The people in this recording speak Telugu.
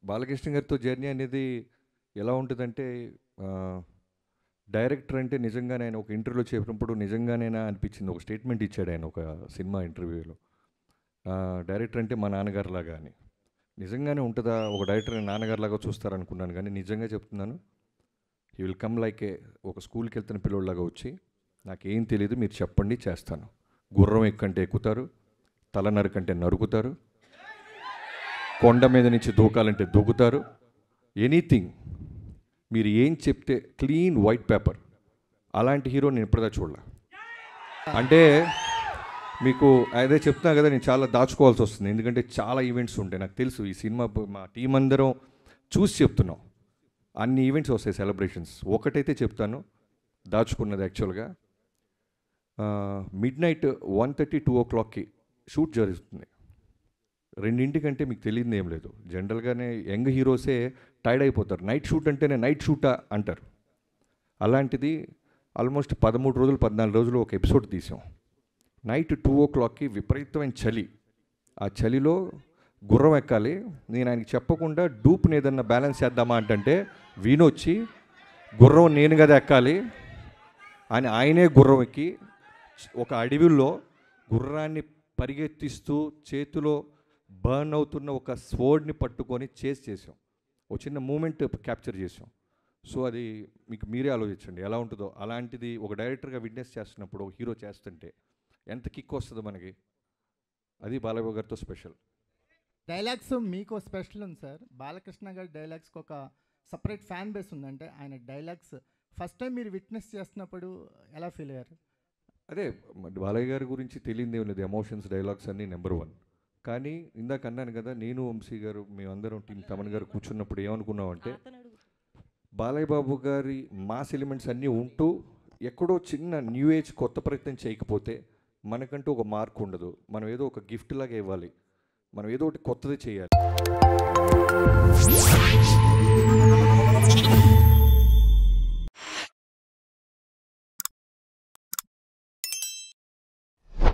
బాలకృష్ణ గారితో జర్నీ అనేది ఎలా ఉంటుందంటే డైరెక్టర్ అంటే నిజంగానే ఆయన ఒక ఇంటర్వ్యూలో చెప్పినప్పుడు నిజంగానేనా అనిపించింది. ఒక స్టేట్మెంట్ ఇచ్చాడు ఆయన ఒక సినిమా ఇంటర్వ్యూలో. డైరెక్టర్ అంటే మా నాన్నగారిలాగా అని. నిజంగానే ఉంటుందా? ఒక డైరెక్టర్ నాన్నగారిలాగా చూస్తారనుకున్నాను, కానీ నిజంగా చెప్తున్నాను, హీ విల్ కమ్ లైక్ ఒక స్కూల్కి వెళ్తున్న పిల్లోళ్ళలాగా వచ్చి, నాకేం తెలియదు, మీరు చెప్పండి చేస్తాను. గుర్రం ఎక్కంటే ఎక్కుతారు, తల నరకంటే నరుకుతారు, కొండ మీద నుంచి దూకాలంటే దూకుతారు, ఎనీథింగ్ మీరు ఏం చెప్తే క్లీన్ వైట్ పేపర్. అలాంటి హీరో నేను ఇప్పటిదా చూడలే. అంటే మీకు అదే చెప్తున్నా కదా, నేను చాలా దాచుకోవాల్సి వస్తుంది, ఎందుకంటే చాలా ఈవెంట్స్ ఉంటాయి. నాకు తెలుసు ఈ సినిమా మా టీం అందరం చూసి చెప్తున్నాం, అన్ని ఈవెంట్స్ వస్తాయి, సెలబ్రేషన్స్. ఒకటైతే చెప్తాను, దాచుకున్నది యాక్చువల్గా మిడ్ నైట్ 1:30, 2 o'clockకి షూట్ జరుగుతుంది. 2 మీకు తెలియదు ఏం లేదు. జనరల్గానే యంగ్ హీరోసే టైర్డ్ అయిపోతారు, నైట్ షూట్ అంటేనే నైట్ షూటా అంటారు. అలాంటిది ఆల్మోస్ట్ 13 రోజులు 14 రోజులు ఒక ఎపిసోడ్ తీసాం. నైట్ 2 o'clockకి విపరీతమైన చలి. ఆ చలిలో గుర్రం ఎక్కాలి. నేను ఆయనకి చెప్పకుండా డూప్ని ఏదన్నా బ్యాలెన్స్ చేద్దామా అంటే వీణొచ్చి గుర్రం నేను కదా ఎక్కాలి అని ఆయనే గుర్రం ఎక్కి ఒక అడవిలో గుర్రాన్ని పరిగెత్తిస్తూ చేతిలో బర్న్ అవుతున్న ఒక స్వర్డ్ని పట్టుకొని చేసాం. ఒక చిన్న మూమెంట్ క్యాప్చర్ చేసాం. సో అది మీకు మీరే ఆలోచించండి ఎలా ఉంటుందో. అలాంటిది ఒక డైరెక్టర్గా విట్నెస్ చేస్తున్నప్పుడు ఒక హీరో చేస్తుంటే ఎంత కిక్ వస్తుందో మనకి. అది బాలయ్య గారితో స్పెషల్. డైలాగ్స్ మీకు స్పెషల్ ఉంది సార్. బాలకృష్ణ గారి డైలాగ్స్కి ఒక సపరేట్ ఫ్యాన్ బేస్ ఉంది. అంటే ఆయన డైలాగ్స్ ఫస్ట్ టైం మీరు విట్నెస్ చేస్తున్నప్పుడు ఎలా ఫీల్ అయ్యారు? అదే బాలయ్య గారి గురించి తెలియదు ఏం లేదు, ఎమోషన్స్ డైలాగ్స్ అన్నీ నెంబర్ 1. కానీ ఇందాక అన్నాను కదా, నేను వంశీ గారు మేమందరం టీం తమన్ గారు కూర్చున్నప్పుడు ఏమనుకున్నామంటే, బాలయ్య బాబు గారి మాస్ ఎలిమెంట్స్ అన్నీ ఉంటూ ఎక్కడో చిన్న న్యూ ఏజ్ కొత్త ప్రయత్నం చేయకపోతే మనకంటూ ఒక మార్క్ ఉండదు. మనం ఏదో ఒక గిఫ్ట్ లాగా ఇవ్వాలి, మనం ఏదో ఒకటి కొత్తది చేయాలి.